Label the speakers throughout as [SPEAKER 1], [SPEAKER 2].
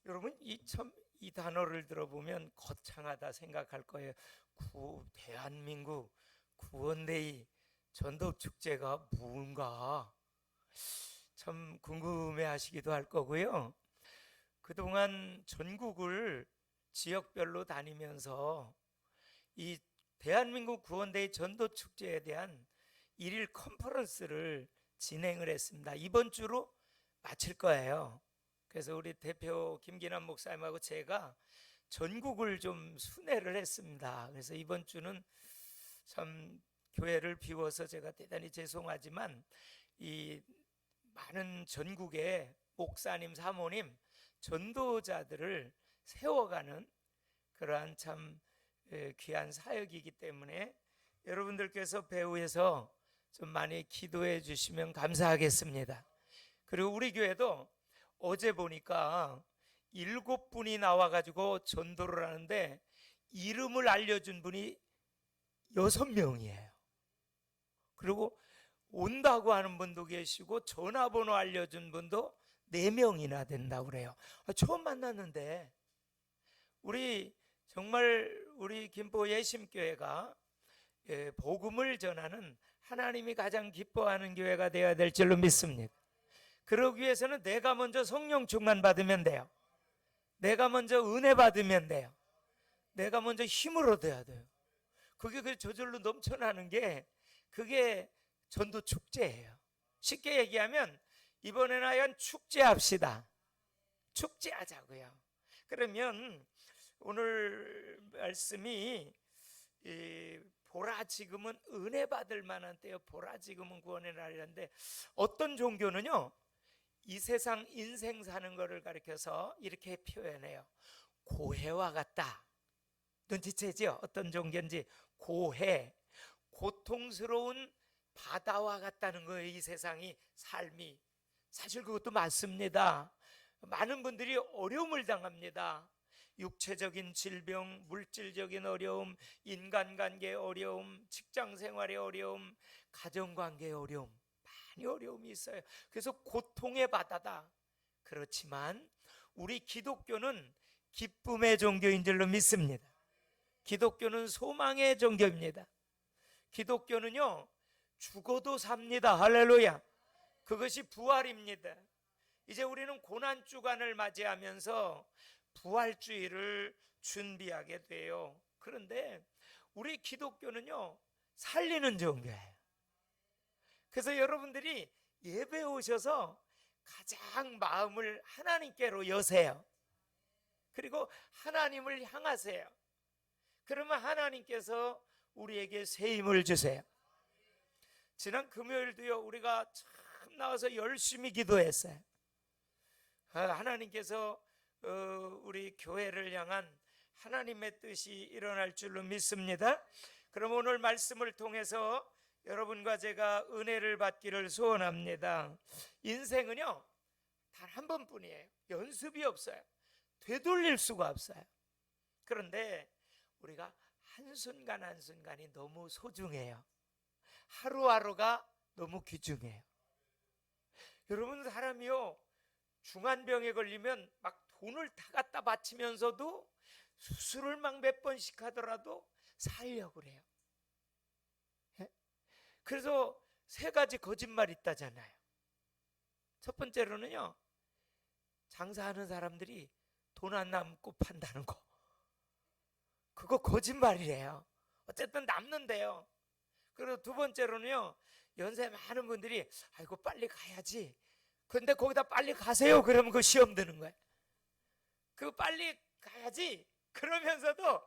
[SPEAKER 1] 여러분 이 단어를 들어보면 거창하다 생각할 거예요. 대한민국 구원데이 전도축제가 뭔가 참 궁금해하시기도 할 거고요. 그동안 전국을 지역별로 다니면서 이 대한민국 구원데이 전도축제에 대한 일일 컨퍼런스를 진행을 했습니다. 이번 주로 마칠 거예요. 그래서 우리 대표 김기남 목사님하고 제가 전국을 좀 순회를 했습니다. 그래서 이번 주는 참 교회를 비워서 제가 대단히 죄송하지만 이 많은 전국의 목사님, 사모님, 전도자들을 세워가는 그러한 참 귀한 사역이기 때문에 여러분들께서 배후에서 좀 많이 기도해 주시면 감사하겠습니다. 그리고 우리 교회도 어제 보니까 7분이 나와가지고 전도를 하는데 이름을 알려준 분이 6명이에요. 그리고 온다고 하는 분도 계시고 전화번호 알려준 분도 4명이나 된다고 그래요. 처음 만났는데 우리 김포 예심교회가 복음을 전하는 하나님이 가장 기뻐하는 교회가 되어야 될 줄로 믿습니다. 그러기 위해서는 내가 먼저 성령 충만 받으면 돼요. 내가 먼저 은혜 받으면 돼요. 내가 먼저 힘을 얻어야 돼요. 그게 저절로 넘쳐나는 게 그게 전도 축제예요. 쉽게 얘기하면 이번에는 하여간 축제합시다. 축제하자고요. 그러면 오늘 말씀이 보라 지금은 은혜 받을 만한 때요, 보라 지금은 구원의 날이란데, 어떤 종교는요 이 세상 인생 사는 거를 가리켜서 이렇게 표현해요. 고해와 같다. 눈치채죠? 어떤 종교인지. 고해, 고통스러운 바다와 같다는 거예요. 이 세상이, 삶이. 사실 그것도 맞습니다. 많은 분들이 어려움을 당합니다. 육체적인 질병, 물질적인 어려움, 인간관계의 어려움, 직장생활의 어려움, 가정관계의 어려움, 많이 어려움이 있어요. 그래서 고통의 바다다. 그렇지만 우리 기독교는 기쁨의 종교인 줄로 믿습니다. 기독교는 소망의 종교입니다. 기독교는요 죽어도 삽니다. 할렐루야. 그것이 부활입니다. 이제 우리는 고난주간을 맞이하면서 부활주의를 준비하게 돼요. 그런데 우리 기독교는요 살리는 종교예요. 그래서 여러분들이 예배 오셔서 가장 마음을 하나님께로 여세요. 그리고 하나님을 향하세요. 그러면 하나님께서 우리에게 새 힘을 주세요. 지난 금요일도요 우리가 참 나와서 열심히 기도했어요. 하나님께서 우리 교회를 향한 하나님의 뜻이 일어날 줄로 믿습니다. 그럼 오늘 말씀을 통해서 여러분과 제가 은혜를 받기를 소원합니다. 인생은요 단 한 번뿐이에요. 연습이 없어요. 되돌릴 수가 없어요. 그런데 우리가 한순간 한순간이 너무 소중해요. 하루하루가 너무 귀중해요. 여러분, 사람이요 중환병에 걸리면 막 돈을 다 갖다 바치면서도 수술을 막 몇 번씩 하더라도 살려고 그래요. 그래서 3가지 거짓말이 있다잖아요. 첫 번째로는요 장사하는 사람들이 돈 안 남고 판다는 거, 그거 거짓말이래요. 어쨌든 남는데요. 그리고 두 번째로는요 연세 많은 분들이 아이고 빨리 가야지, 근데 거기다 빨리 가세요 그러면 그 시험 드는 거예요. 그 빨리 가야지 그러면서도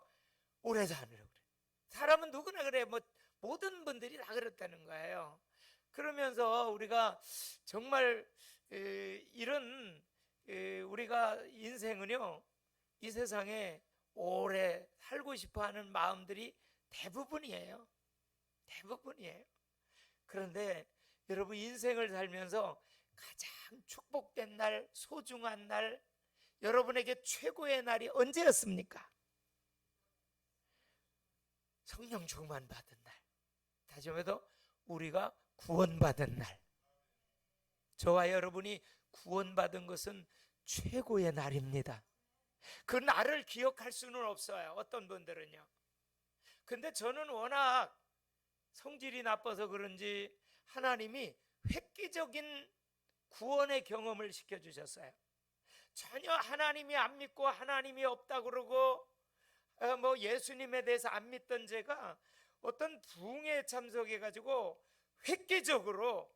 [SPEAKER 1] 오래 사느라고 그래. 사람은 누구나 그래. 모든 분들이 다 그렇다는 거예요. 그러면서 우리가 정말 이런 우리가 인생은요 이 세상에 오래 살고 싶어하는 마음들이 대부분이에요. 대부분이에요. 그런데 여러분, 인생을 살면서 가장 축복된 날, 소중한 날, 여러분에게 최고의 날이 언제였습니까? 성령 충만 받은 날. 다시 말해서 우리가 구원받은 날. 저와 여러분이 구원받은 것은 최고의 날입니다. 그 날을 기억할 수는 없어요. 어떤 분들은요. 근데 저는 워낙 성질이 나빠서 그런지 하나님이 획기적인 구원의 경험을 시켜주셨어요. 전혀 하나님이 안 믿고 하나님이 없다 그러고 뭐 예수님에 대해서 안 믿던 제가 어떤 부흥에 참석해가지고 획기적으로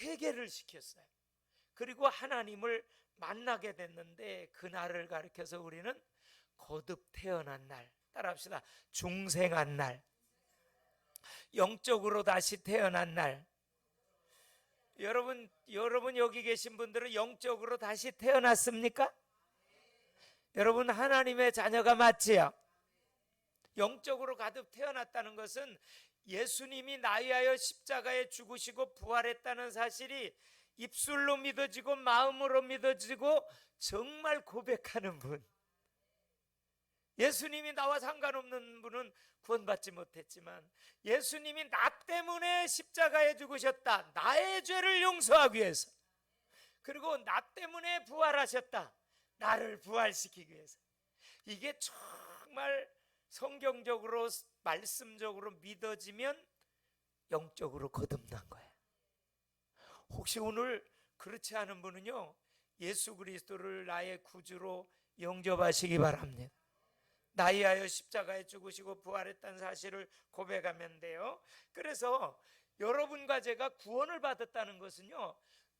[SPEAKER 1] 회개를 시켰어요. 그리고 하나님을 만나게 됐는데, 그날을 가리켜서 우리는 거듭 태어난 날, 따라합시다. 중생한 날, 영적으로 다시 태어난 날. 여러분 여기 계신 분들은 영적으로 다시 태어났습니까? 여러분 하나님의 자녀가 맞지요? 영적으로 가득 태어났다는 것은 예수님이 나에 위하여 십자가에 죽으시고 부활했다는 사실이 입술로 믿어지고 마음으로 믿어지고 정말 고백하는 분. 예수님이 나와 상관없는 분은 구원받지 못했지만 예수님이 나 때문에 십자가에 죽으셨다. 나의 죄를 용서하기 위해서. 그리고 나 때문에 부활하셨다. 나를 부활시키기 위해서. 이게 정말 성경적으로 말씀적으로 믿어지면 영적으로 거듭난 거예요. 혹시 오늘 그렇지 않은 분은요, 예수 그리스도를 나의 구주로 영접하시기 바랍니다. 나에 위하여 십자가에 죽으시고 부활했다는 사실을 고백하면 돼요. 그래서 여러분과 제가 구원을 받았다는 것은요,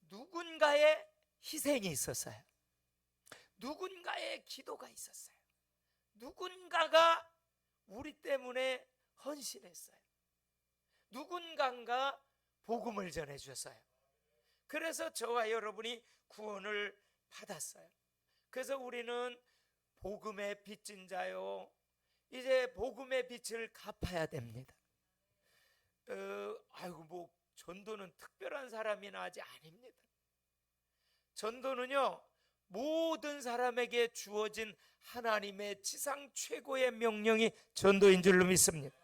[SPEAKER 1] 누군가의 희생이 있었어요. 누군가의 기도가 있었어요. 누군가가 우리 때문에 헌신했어요. 누군가가 복음을 전해주셨어요. 그래서 저와 여러분이 구원을 받았어요. 그래서 우리는 복음의 빚진 자요, 이제 복음의 빚을 갚아야 됩니다. 아이고 뭐 전도는 특별한 사람이나 하지 아닙니다. 전도는요, 모든 사람에게 주어진 하나님의 지상 최고의 명령이 전도인 줄로 믿습니다.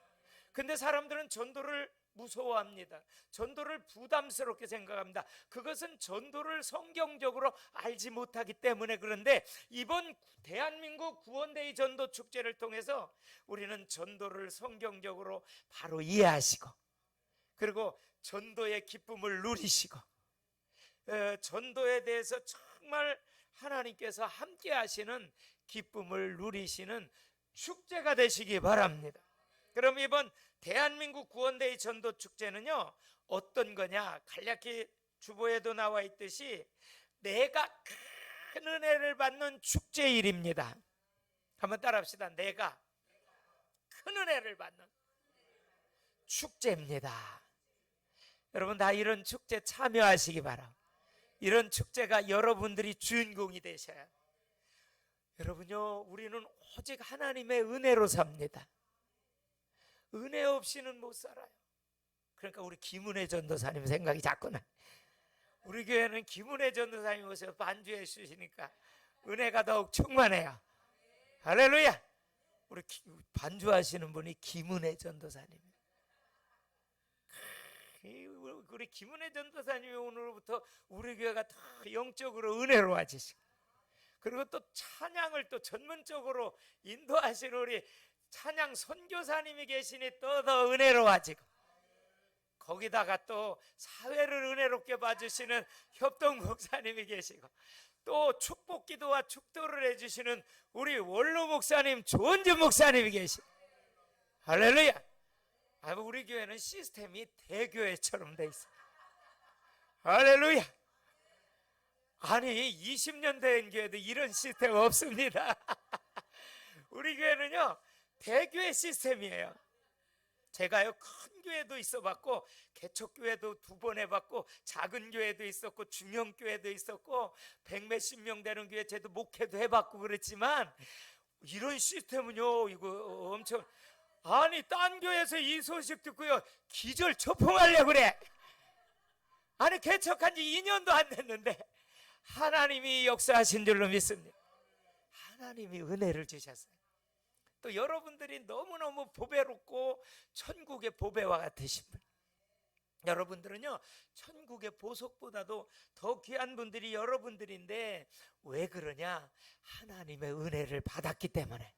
[SPEAKER 1] 근데 사람들은 전도를 무서워합니다. 전도를 부담스럽게 생각합니다. 그것은 전도를 성경적으로 알지 못하기 때문에. 그런데 이번 대한민국 구원데이 전도 축제를 통해서 우리는 전도를 성경적으로 바로 이해하시고, 그리고 전도의 기쁨을 누리시고, 전도에 대해서 정말 하나님께서 함께 하시는 기쁨을 누리시는 축제가 되시기 바랍니다. 그럼 이번 대한민국 구원데이 전도 축제는요, 어떤 거냐? 간략히 주보에도 나와 있듯이 내가 큰 은혜를 받는 축제일입니다. 한번 따라합시다. 내가 큰 은혜를 받는 축제입니다. 여러분 다 이런 축제 참여하시기 바랍니다. 이런 축제가 여러분들이 주인공이 되셔야. 여러분요, 우리는 오직 하나님의 은혜로 삽니다. 은혜 없이는 못 살아요. 그러니까 우리 김은혜 전도사님 생각이 자꾸 나. 우리 교회는 김은혜 전도사님 오셔서 반주해 주시니까 은혜가 더욱 충만해요. 할렐루야. 우리 반주하시는 분이 김은혜 전도사님. 우리 김은혜 전도사님이 오늘부터 우리 교회가 더 영적으로 은혜로워지시고, 그리고 또 찬양을 또 전문적으로 인도하시는 우리 찬양 선교사님이 계시니 또 더 은혜로워지고, 거기다가 또 사회를 은혜롭게 봐주시는 협동 목사님이 계시고, 또 축복 기도와 축도를 해주시는 우리 원로 목사님 조원준 목사님이 계시고, 할렐루야. 우리 교회는 시스템이 대교회처럼 돼 있어요. 할렐루야. 아니 20년 된 교회도 이런 시스템 없습니다. 우리 교회는요 대교회 시스템이에요. 제가요 큰 교회도 있어봤고 개척교회도 2번 해봤고 작은 교회도 있었고 중형교회도 있었고 100몇십 명 되는 교회 제도 목회도 해봤고 그랬지만, 이런 시스템은요 이거 엄청, 아니 딴 교회에서 이 소식 듣고요 기절초풍하려고 그래. 아니 개척한 지 2년도 안 됐는데 하나님이 역사하신 줄로 믿습니다. 하나님이 은혜를 주셨어요. 또 여러분들이 너무너무 보배롭고 천국의 보배와 같으신 분. 여러분들은요, 천국의 보석보다도 더 귀한 분들이 여러분들인데, 왜 그러냐? 하나님의 은혜를 받았기 때문에.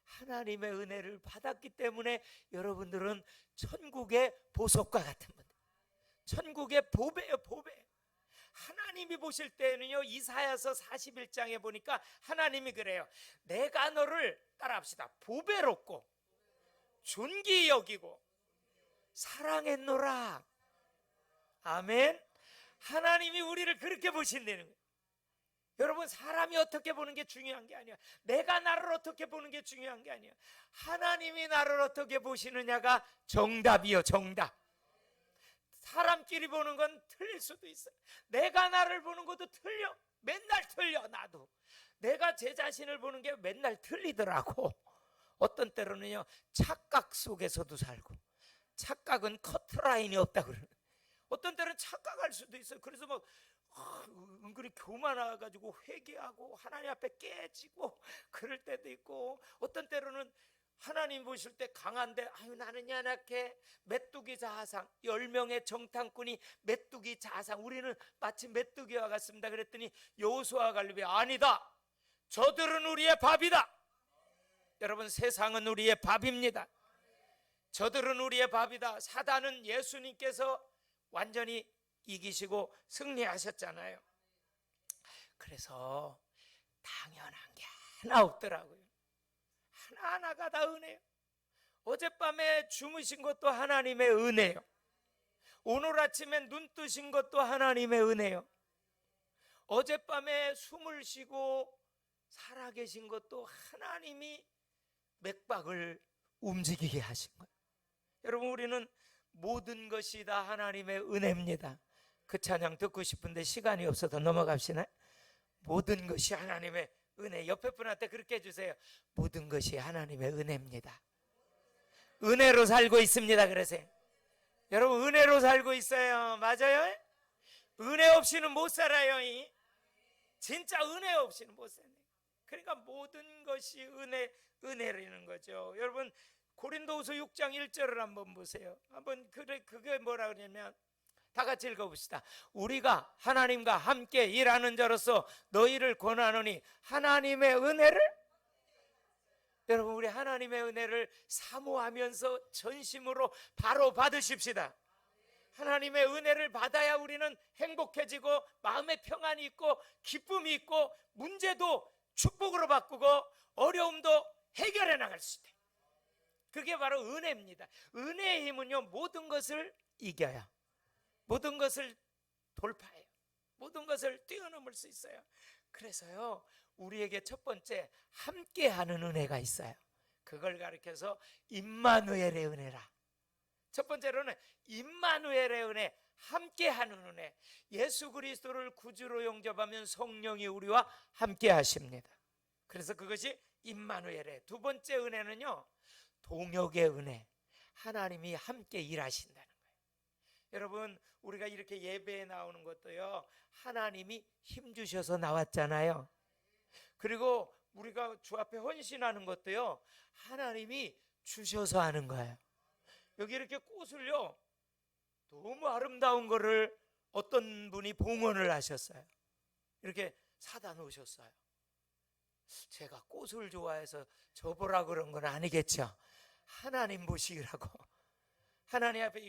[SPEAKER 1] 하나님의 은혜를 받았기 때문에 여러분들은 천국의 보석과 같은 분들, 천국의 보배예요, 보배. 하나님이 보실 때는요, 이사야서 41장에 보니까 하나님이 그래요. 내가 너를, 따라합시다, 보배롭고 존귀히 여기고 사랑했노라. 아멘. 하나님이 우리를 그렇게 보신다는 거예요. 여러분, 사람이 어떻게 보는 게 중요한 게 아니야. 내가 나를 어떻게 보는 게 중요한 게 아니야. 하나님이 나를 어떻게 보시느냐가 정답이요, 정답. 사람끼리 보는 건 틀릴 수도 있어요. 내가 나를 보는 것도 틀려. 맨날 틀려. 나도 내가 제 자신을 보는 게 맨날 틀리더라고. 어떤 때로는요, 착각 속에서도 살고, 착각은 커트라인이 없다 그러는. 어떤 때는 착각할 수도 있어요. 그래서 막 은근히 교만해가지고 회개하고 하나님 앞에 깨지고 그럴 때도 있고, 어떤 때로는 하나님 보실 때 강한데, 아유 나는 연약해, 메뚜기 자아상. 10명의 정탐꾼이 메뚜기 자아상, 우리는 마치 메뚜기와 같습니다. 그랬더니 여호수아 갈렙이, 아니다, 저들은 우리의 밥이다. 여러분, 세상은 우리의 밥입니다. 저들은 우리의 밥이다. 사단은 예수님께서 완전히 이기시고 승리하셨잖아요. 그래서 당연한 게 하나 없더라고요. 하나하나가 다 은혜예요. 어젯밤에 주무신 것도 하나님의 은혜예요. 오늘 아침에 눈 뜨신 것도 하나님의 은혜예요. 어젯밤에 숨을 쉬고 살아계신 것도 하나님이 맥박을 움직이게 하신 거예요. 여러분, 우리는 모든 것이 다 하나님의 은혜입니다. 그 찬양 듣고 싶은데 시간이 없어서 넘어갑시나? 모든 것이 하나님의 은혜. 옆에 분한테 그렇게 해주세요. 모든 것이 하나님의 은혜입니다. 은혜로 살고 있습니다. 그러세요. 여러분, 은혜로 살고 있어요. 맞아요? 은혜 없이는 못 살아요. 진짜 은혜 없이는 못 살아요. 그러니까 모든 것이 은혜라는 거죠. 여러분, 고린도후서 6장 1절을 한번 보세요. 한번 그게 뭐라 그러냐면, 다 같이 읽어봅시다. 우리가 하나님과 함께 일하는 자로서 너희를 권하노니 하나님의 은혜를, 여러분, 우리 하나님의 은혜를 사모하면서 전심으로 바로 받으십시다. 하나님의 은혜를 받아야 우리는 행복해지고 마음에 평안이 있고 기쁨이 있고 문제도 축복으로 바꾸고 어려움도 해결해 나갈 수 있다. 그게 바로 은혜입니다. 은혜의 힘은요, 모든 것을 이겨요. 모든 것을 돌파해요. 모든 것을 뛰어넘을 수 있어요. 그래서요, 우리에게 첫 번째 함께하는 은혜가 있어요. 그걸 가리켜서 임마누엘의 은혜라. 첫 번째로는 임마누엘의 은혜, 함께하는 은혜. 예수 그리스도를 구주로 영접하면 성령이 우리와 함께 하십니다. 그래서 그것이 임마누엘의. 두 번째 은혜는요, 동역의 은혜. 하나님이 함께 일하신다는 거예요. 여러분, 우리가 이렇게 예배에 나오는 것도요, 하나님이 힘주셔서 나왔잖아요. 그리고 우리가 주 앞에 헌신하는 것도요, 하나님이 주셔서 하는 거예요. 여기 이렇게 꽃을요, 너무 아름다운 거를 어떤 분이 봉헌을 하셨어요. 이렇게 사다 놓으셨어요. 제가 꽃을 좋아해서 줘보라 그런 건 아니겠죠. 하나님 보시라고. 하나님 앞에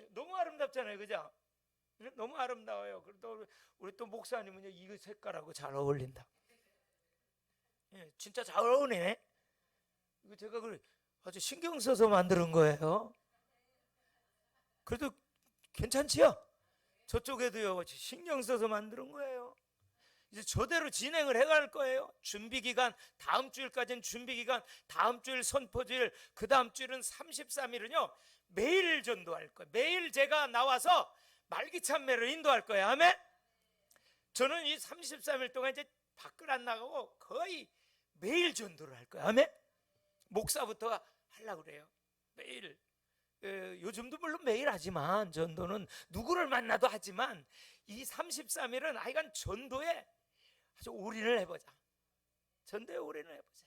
[SPEAKER 1] 너무 아름답잖아요, 그죠? 너무 아름다워요. 그래도 우리 또 목사님은요, 이 색깔하고 잘 어울린다. 예, 진짜 잘 어울리네. 이거 제가 아주 신경 써서 만드는 거예요. 그래도 괜찮지요? 저쪽에도요, 신경 써서 만드는 거예요. 이제 저대로 진행을 해갈 거예요. 준비기간, 다음 주일까지는 준비기간, 다음 주일 선포주일, 그 다음 주일은 33일은요 매일 전도할 거예요. 매일 제가 나와서 말기참매를 인도할 거예요. 아멘. 저는 이 33일 동안 이제 밖을 안 나가고 거의 매일 전도를 할 거예요. 아멘. 목사부터 하려고 그래요. 매일. 요즘도 물론 매일 하지만, 전도는 누구를 만나도 하지만, 이 33일은 하여간 전도에 아주 올인을 해보자. 전도에 올인을 해보자.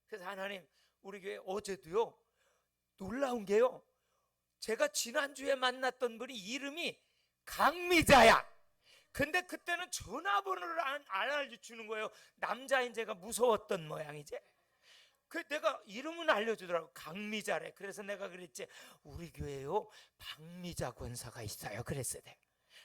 [SPEAKER 1] 그래서 하나님, 우리 교회 어제도요, 놀라운 게요, 제가 지난주에 만났던 분이 이름이 강미자야. 근데 그때는 전화번호를 안 알려주는 거예요. 남자인 제가 무서웠던 모양이지. 그 내가 이름은 알려주더라고. 강미자래. 그래서 내가 그랬지, 우리 교회요 박미자 권사가 있어요 그랬어야 돼.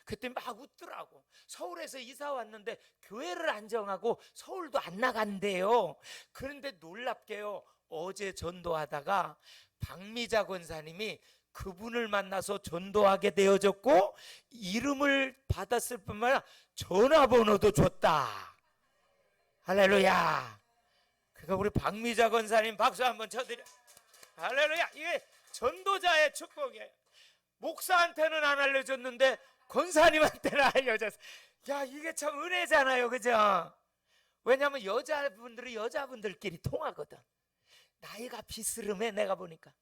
[SPEAKER 1] 그때 막 웃더라고. 서울에서 이사 왔는데 교회를 안 정하고 서울도 안 나간대요. 그런데 놀랍게요, 어제 전도하다가 박미자 권사님이 그분을 만나서 전도하게 되어졌고, 이름을 받았을 뿐만 아니라 전화번호도 줬다. 할렐루야. 그러니까 우리 박미자 권사님 박수 한번 쳐드려. 할렐루야. 이게 전도자의 축복이에요. 목사한테는 안 알려줬는데 권사님한테는 알려줬어. 야, 이게 참 은혜잖아요, 그죠? 왜냐하면 여자분들은 여자분들끼리 통하거든. 나이가 비스름해. 내가 보니까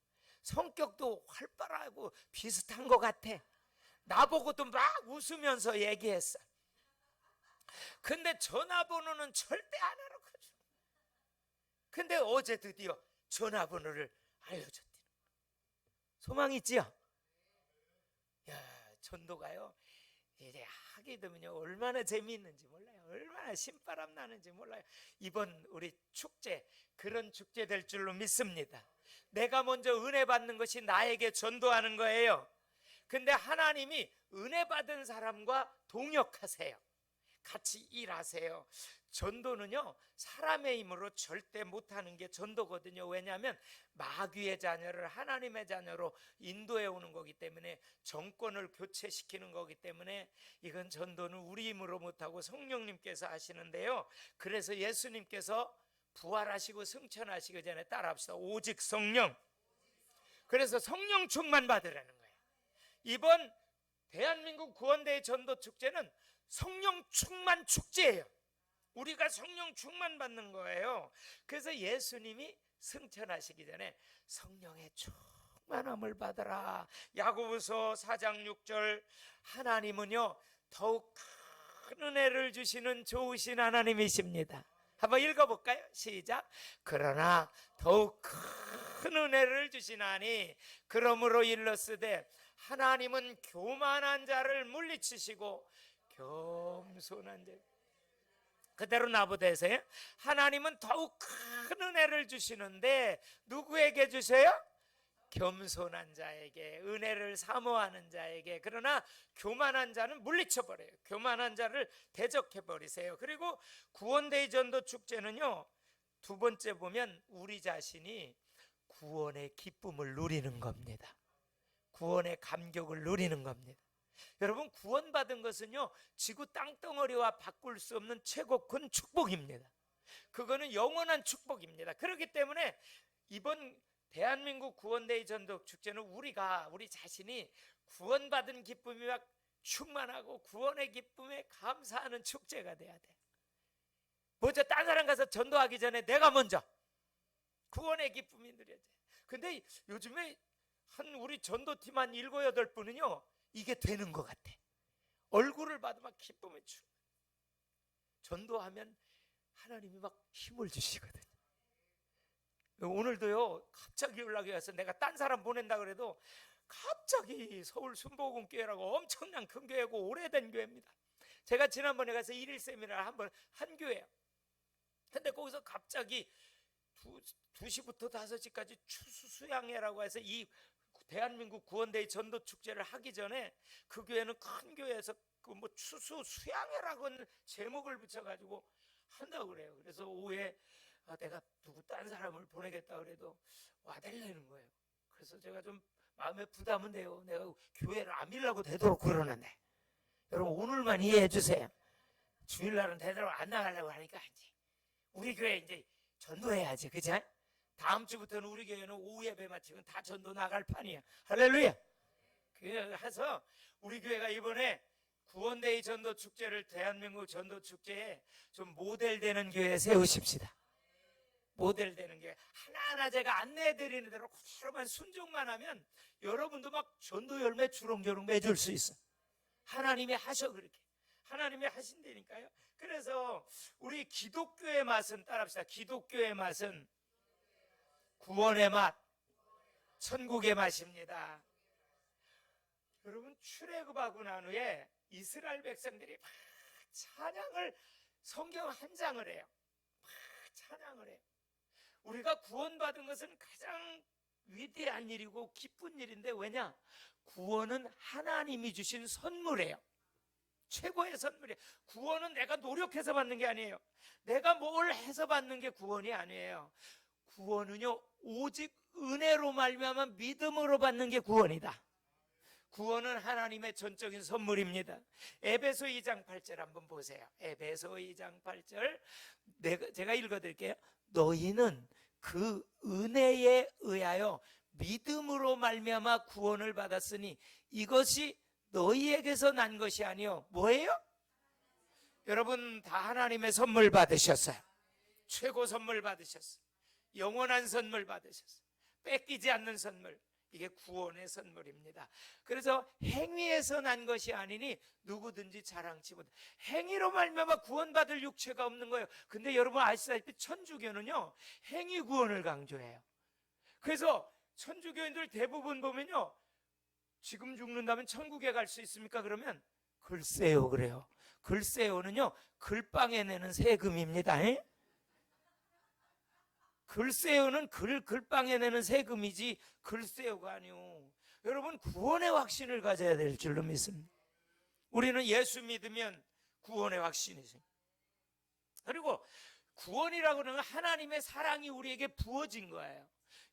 [SPEAKER 1] 성격도 활발하고 비슷한 것 같아. 나보고도 막 웃으면서 얘기했어. 근데 전화번호는 절대 안 알아가지고. 근데 어제 드디어 전화번호를 알려줬대. 소망 있지요? 야, 전도가요 이제 하게 되면요 얼마나 재미있는지 몰라요. 얼마나 신바람 나는지 몰라요. 이번 우리 축제, 그런 축제 될 줄로 믿습니다. 내가 먼저 은혜 받는 것이 나에게 전도하는 거예요. 근데 하나님이 은혜 받은 사람과 동역하세요. 같이 일하세요. 전도는요 사람의 힘으로 절대 못하는 게 전도거든요. 왜냐하면 마귀의 자녀를 하나님의 자녀로 인도해 오는 거기 때문에, 정권을 교체시키는 거기 때문에 이건 전도는 우리 힘으로 못하고 성령님께서 하시는데요. 그래서 예수님께서 부활하시고 승천하시기 전에 따라합시다. 오직 성령. 그래서 성령 충만 받으라는 거예요. 이번 대한민국 구원대회 전도 축제는 성령 충만 축제예요. 우리가 성령 충만 받는 거예요. 그래서 예수님이 승천하시기 전에 성령의 충만함을 받으라. 야고보서 4장 6절, 하나님은요 더욱 큰 은혜를 주시는 좋으신 하나님이십니다. 한번 읽어볼까요? 시작. 그러나 더욱 큰 은혜를 주시나니 그러므로 일렀으되 하나님은 교만한 자를 물리치시고 겸손한 자. 그대로 나보대세요. 하나님은 더욱 큰 은혜를 주시는데 누구에게 주세요? 겸손한 자에게, 은혜를 사모하는 자에게. 그러나 교만한 자는 물리쳐버려요. 교만한 자를 대적해버리세요. 그리고 구원대의 전도 축제는요 두 번째 보면 우리 자신이 구원의 기쁨을 누리는 겁니다. 구원의 감격을 누리는 겁니다. 여러분, 구원받은 것은요 지구 땅덩어리와 바꿀 수 없는 최고 큰 축복입니다. 그거는 영원한 축복입니다. 그렇기 때문에 이번 대한민국 구원대의 전도 축제는 우리 자신이 구원받은 기쁨이 막 충만하고 구원의 기쁨에 감사하는 축제가 돼야 돼. 먼저 딴 사람 가서 전도하기 전에 내가 먼저 구원의 기쁨이 누려져요. 근데 요즘에 한 우리 전도팀 한 7, 8분은요 이게 되는 것 같아. 얼굴을 봐도 막 기쁨에 충만. 전도하면 하나님이 막 힘을 주시거든. 오늘도요 갑자기 연락이 와서, 내가 딴 사람 보낸다 그래도 갑자기 서울 순복음교회라고 엄청난 큰 교회고 오래된 교회입니다. 제가 지난번에 가서 1일 세미나를 한 교회예요. 근데 거기서 갑자기 2시부터 5시까지 추수 수양회라고 해서 이 대한민국 구원대의 전도 축제를 하기 전에 그 교회는 큰 교회에서 그 뭐 추수 수양회라고 제목을 붙여가지고 한다고 그래요. 그래서 오후에 내가 누구 딴 사람을 보내겠다 그래도 와달라는 거예요. 그래서 제가 좀 마음에 부담은 돼요. 내가 교회를 안 밀라고 되도록 그러는데, 여러분 오늘만 이해해 주세요. 주일날은 되도록 안 나가려고 하니까 이제 우리 교회 이제 전도해야지, 그죠? 다음 주부터는 우리 교회는 오후 예배 마치면 다 전도 나갈 판이야. 할렐루야. 그래서 우리 교회가 이번에 구원대의 전도 축제를, 대한민국 전도 축제에 좀 모델되는 교회 세우십시다. 모델되는 교회 하나하나 제가 안내해드리는 대로 그대로만 순종만 하면 여러분도 막 전도 열매 주렁주렁 맺을 수 있어. 하나님이 하셔. 그렇게 하나님이 하신다니까요. 그래서 우리 기독교의 맛은 따라합시다. 기독교의 맛은 구원의 맛, 천국의 맛입니다. 여러분, 출애굽하고 난 후에 이스라엘 백성들이 막 찬양을, 성경 한 장을 해요. 막 찬양을 해요. 우리가 구원받은 것은 가장 위대한 일이고 기쁜 일인데, 왜냐? 구원은 하나님이 주신 선물이에요. 최고의 선물이에요. 구원은 내가 노력해서 받는 게 아니에요. 내가 뭘 해서 받는 게 구원이 아니에요. 구원은요, 오직 은혜로 말미암아 믿음으로 받는 게 구원이다. 구원은 하나님의 전적인 선물입니다. 에베소 2장 8절 한번 보세요. 에베소 2장 8절 제가 읽어드릴게요. 너희는 그 은혜에 의하여 믿음으로 말미암아 구원을 받았으니 이것이 너희에게서 난 것이 아니요 뭐예요? 여러분, 다 하나님의 선물 받으셨어요. 최고 선물 받으셨어요. 영원한 선물 받으셨어요. 뺏기지 않는 선물. 이게 구원의 선물입니다. 그래서 행위에서 난 것이 아니니 누구든지 자랑치 못해. 행위로 말미암아 구원받을 육체가 없는 거예요. 근데 여러분 아시다시피 천주교는요, 행위 구원을 강조해요. 그래서 천주교인들 대부분 보면요, 지금 죽는다면 천국에 갈 수 있습니까? 그러면 글쎄요 그래요. 글쎄요는요, 글방에 내는 세금입니다. 글쎄요는 글방에 내는 세금이지 글쎄요가 아니요. 여러분, 구원의 확신을 가져야 될 줄로 믿습니다. 우리는 예수 믿으면 구원의 확신이 있습니다. 그리고 구원이라고 하는 건 하나님의 사랑이 우리에게 부어진 거예요.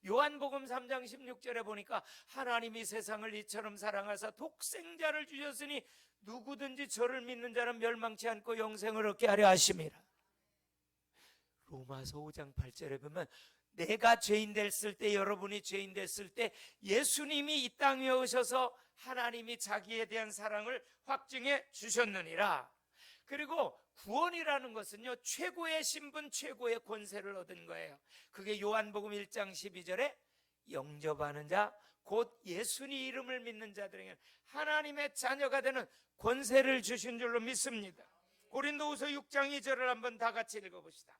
[SPEAKER 1] 요한복음 3장 16절에 보니까 하나님이 세상을 이처럼 사랑하사 독생자를 주셨으니 누구든지 저를 믿는 자는 멸망치 않고 영생을 얻게 하려 하심이라. 로마서 5장 8절에 보면 내가 죄인 됐을 때, 여러분이 죄인 됐을 때 예수님이 이 땅에 오셔서 하나님이 자기에 대한 사랑을 확증해 주셨느니라. 그리고 구원이라는 것은요, 최고의 신분, 최고의 권세를 얻은 거예요. 그게 요한복음 1장 12절에 영접하는 자, 곧 예수님 이름을 믿는 자들에게 하나님의 자녀가 되는 권세를 주신 줄로 믿습니다. 고린도후서 6장 2절을 한번 다 같이 읽어봅시다.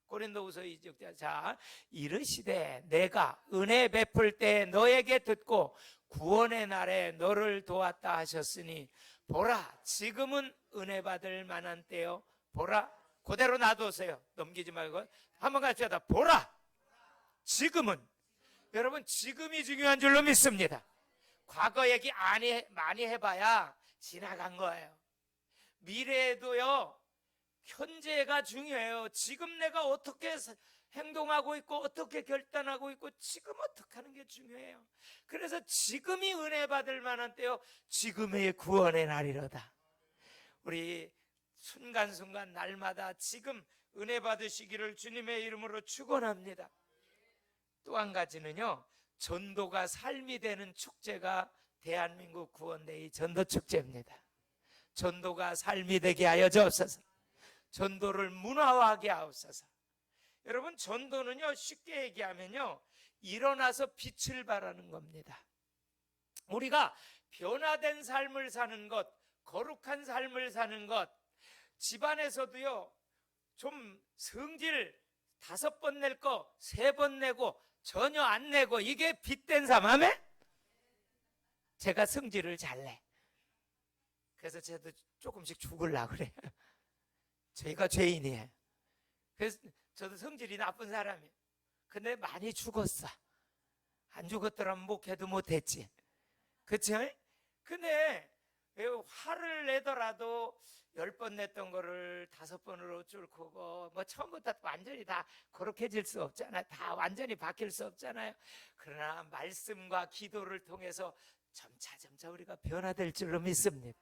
[SPEAKER 1] 고린도후서 2장. 자, 이르시되 내가 은혜 베풀 때 너에게 듣고 구원의 날에 너를 도왔다 하셨으니 보라, 지금은 은혜 받을 만한 때요. 보라, 그대로 놔두세요. 넘기지 말고 한번 같이 하다. 보라, 지금은. 여러분, 지금이 중요한 줄로 믿습니다. 과거 얘기 많이 해봐야 지나간 거예요. 미래에도요, 현재가 중요해요. 지금 내가 어떻게 행동하고 있고 어떻게 결단하고 있고 지금 어떻게 하는 게 중요해요. 그래서 지금이 은혜 받을 만한 때요, 지금의 구원의 날이로다. 우리 순간순간 날마다 지금 은혜 받으시기를 주님의 이름으로 축원합니다. 또 한 가지는요, 전도가 삶이 되는 축제가 대한민국 구원데이 전도축제입니다. 전도가 삶이 되게 하여 주옵소서. 전도를 문화화하게 하옵소서. 여러분, 전도는요, 쉽게 얘기하면요, 일어나서 빛을 발하는 겁니다. 우리가 변화된 삶을 사는 것, 거룩한 삶을 사는 것, 집안에서도요, 좀 성질 5번 낼 거 3번 내고 전혀 안 내고, 이게 빛된 삶. 아멘? 제가 성질을 잘 내. 그래서 저도 조금씩 죽으려고 그래요. 저희가 죄인이에요. 그래서 저도 성질이 나쁜 사람이에요. 근데 많이 죽었어. 안 죽었더라면 목회도 못했지. 그쵸? 근데 화를 내더라도 10번 냈던 거를 5번으로 줄고고, 뭐 처음부터 완전히 다 거룩해질 수 없잖아요. 다 완전히 바뀔 수 없잖아요. 그러나 말씀과 기도를 통해서 점차 우리가 변화될 줄로 믿습니다.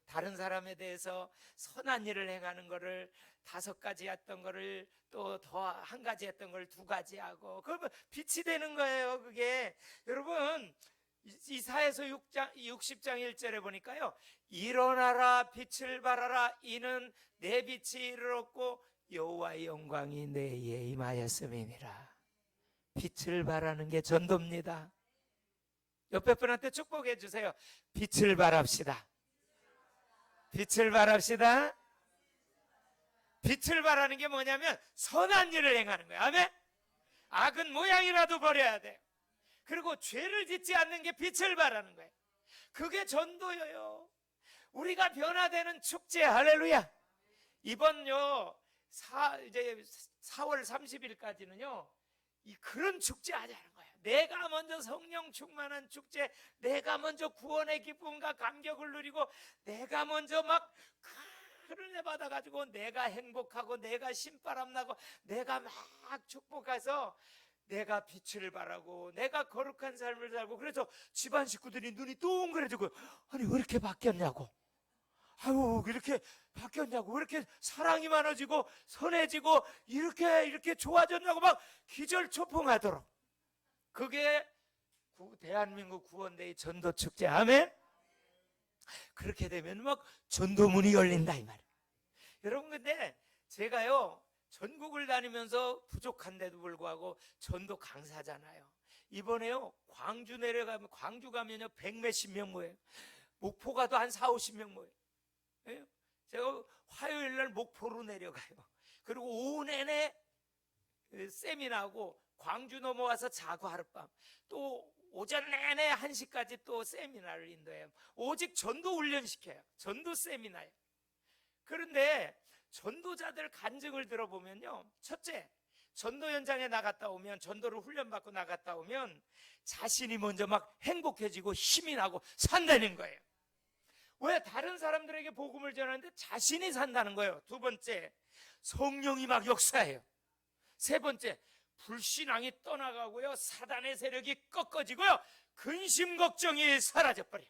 [SPEAKER 1] 다른 사람에 대해서 선한 일을 행하는 거를 5가지 했던 거를 또 더 1가지 했던 걸 2가지 하고, 그러면 빛이 되는 거예요. 그게 여러분, 이사야서 60장 1절에 보니까요, 일어나라 빛을 발하라, 이는 내 빛이 이르렀고 여호와의 영광이 내에 임하였음이니라. 빛을 발하는 게 전도입니다. 옆에 분한테 축복해 주세요. 빛을 발합시다. 빛을 발합시다. 빛을 발하는 게 뭐냐면 선한 일을 행하는 거예요. 아멘? 악은 모양이라도 버려야 돼요. 그리고 죄를 짓지 않는 게 빛을 발하는 거예요. 그게 전도예요. 우리가 변화되는 축제. 할렐루야. 이번요 이제 4월 30일까지는요 그런 축제 하자는 거예요. 내가 먼저 성령 충만한 축제, 내가 먼저 구원의 기쁨과 감격을 누리고, 내가 먼저 막 큰 은혜 받아가지고 내가 행복하고, 내가 신바람 나고, 내가 막 축복해서 내가 빛을 발하고, 내가 거룩한 삶을 살고. 그래서 집안 식구들이 눈이 둥그레지고, 아니 왜 이렇게 바뀌었냐고, 아유 이렇게 바뀌었냐고, 왜 이렇게 사랑이 많아지고 선해지고 이렇게 좋아졌냐고 막 기절초풍하도록. 그게 대한민국 구원대의 전도축제. 아멘. 그렇게 되면 막 전도문이 열린다 이 말이에요. 여러분, 근데 제가요 전국을 다니면서 부족한데도 불구하고 전도 강사잖아요. 이번에요 광주 내려가면, 광주 가면요 100몇십 명 모여요. 목포 가도 한 4, 50명 모여요. 제가 화요일 날 목포로 내려가요. 그리고 오후 내내 세미나하고, 광주 넘어와서 자고 하룻밤, 또 오전 내내 1시까지 또 세미나를 인도해요. 오직 전도 훈련시켜요. 전도 세미나예요. 그런데 전도자들 간증을 들어보면요, 첫째, 전도 현장에 나갔다 오면, 전도를 훈련받고 나갔다 오면 자신이 먼저 막 행복해지고 힘이 나고 산다는 거예요. 왜? 다른 사람들에게 복음을 전하는데 자신이 산다는 거예요. 두 번째, 성령이 막 역사해요. 세 번째, 불신앙이 떠나가고요, 사단의 세력이 꺾어지고요, 근심 걱정이 사라져버려요.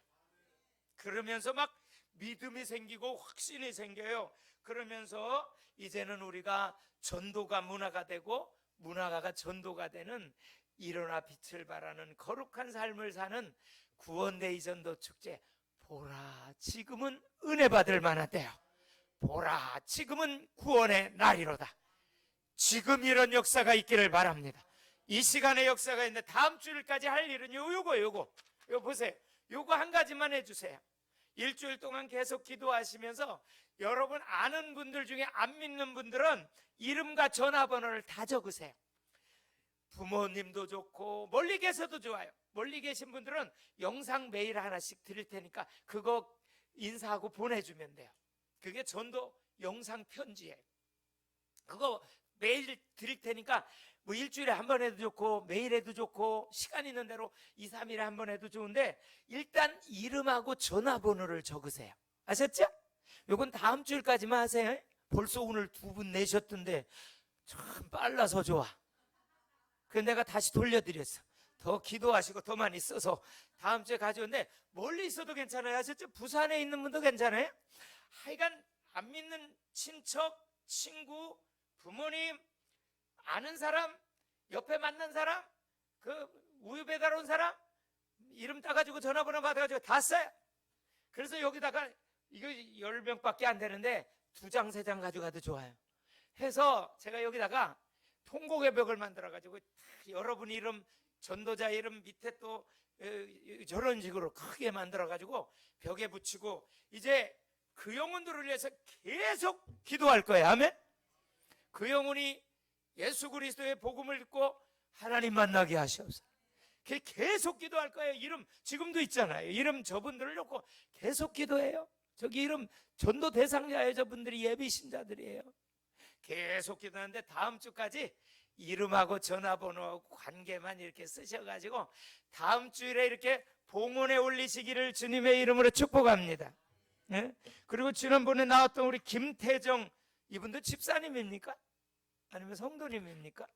[SPEAKER 1] 그러면서 막 믿음이 생기고 확신이 생겨요. 그러면서 이제는 우리가 전도가 문화가 되고, 문화가 전도가 되는, 일어나 빛을 발하는 거룩한 삶을 사는 구원대의 전도축제. 보라, 지금은 은혜 받을 만한 때요. 보라, 지금은 구원의 날이로다. 지금 이런 역사가 있기를 바랍니다. 이 시간에 역사가 있는데, 다음 주일까지 할 일은 요거 보세요. 요거 한 가지만 해주세요. 일주일 동안 계속 기도하시면서 여러분 아는 분들 중에 안 믿는 분들은 이름과 전화번호를 다 적으세요. 부모님도 좋고 멀리 계셔도 좋아요. 멀리 계신 분들은 영상 메일 하나씩 드릴 테니까 그거 인사하고 보내주면 돼요. 그게 전도 영상 편지예요. 그거 메일 드릴 테니까 뭐 일주일에 한 번 해도 좋고 매일 해도 좋고, 시간 있는 대로 2, 3일에 한 번 해도 좋은데, 일단 이름하고 전화번호를 적으세요. 아셨죠? 요건 다음 주일까지만 하세요. 벌써 오늘 2분 내셨던데 참 빨라서 좋아. 그래서 내가 다시 돌려드렸어. 더 기도하시고 더 많이 써서 다음 주에 가져오는데, 멀리 있어도 괜찮아요. 아셨죠? 부산에 있는 분도 괜찮아요. 하여간 안 믿는 친척, 친구, 부모님, 아는 사람, 옆에 만난 사람, 그 우유 배달 온 사람 이름 따가지고 전화번호 받아가지고 다 써요. 그래서 여기다가 이거 10명밖에 안 되는데 2장, 3장 가져가도 좋아요. 해서 제가 여기다가 통곡의 벽을 만들어가지고 여러분 이름, 전도자 이름 밑에 또 저런 식으로 크게 만들어가지고 벽에 붙이고, 이제 그 영혼들을 위해서 계속 기도할 거예요. 아멘. 그 영혼이 예수 그리스도의 복음을 듣고 하나님 만나게 하시옵소서. 계속 기도할 거예요. 이름 지금도 있잖아요. 이름 저분들을 놓고 계속 기도해요. 저기 이름 전도 대상자예요. 저분들이 예비 신자들이에요. 계속 기도하는데 다음 주까지 이름하고 전화번호하고 관계만 이렇게 쓰셔가지고 다음 주일에 이렇게 봉헌에 올리시기를 주님의 이름으로 축복합니다. 네? 그리고 지난번에 나왔던 우리 김태정, 이분도 집사님입니까? 아니면 성도님입니까?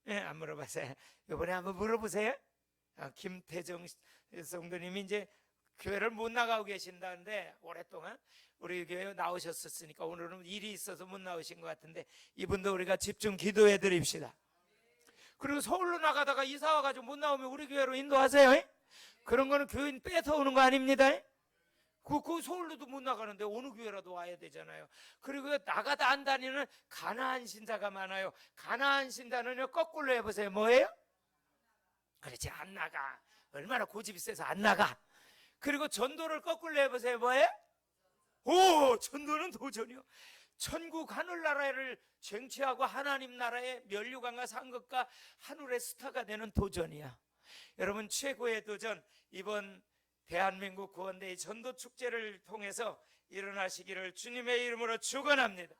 [SPEAKER 1] 예, 안 물어봤어요. 이번에 한번 물어보세요. 김태정 성도님이 이제 교회를 못 나가고 계신다는데, 오랫동안 우리 교회에 나오셨었으니까 오늘은 일이 있어서 못 나오신 것 같은데, 이분도 우리가 집중 기도해 드립시다. 그리고 서울로 나가다가 이사 와가지고 못 나오면 우리 교회로 인도하세요. 그런 거는 교인 뺏어오는 거 아닙니다. 그 서울로도 못 나가는데 어느 교회라도 와야 되잖아요. 그리고 나가다 안 다니는 가나안 신자가 많아요. 가나안 신자는요, 거꾸로 해보세요. 뭐예요? 그렇지, 안 나가. 얼마나 고집이 세서 안 나가. 그리고 전도를 거꾸로 해보세요. 뭐예요? 오, 전도는 도전이요. 천국 하늘나라를 쟁취하고 하나님 나라의 면류관과 상급과 하늘의 스타가 되는 도전이야. 여러분, 최고의 도전, 이번 대한민국 구원대의 전도축제를 통해서 일어나시기를 주님의 이름으로 축원합니다.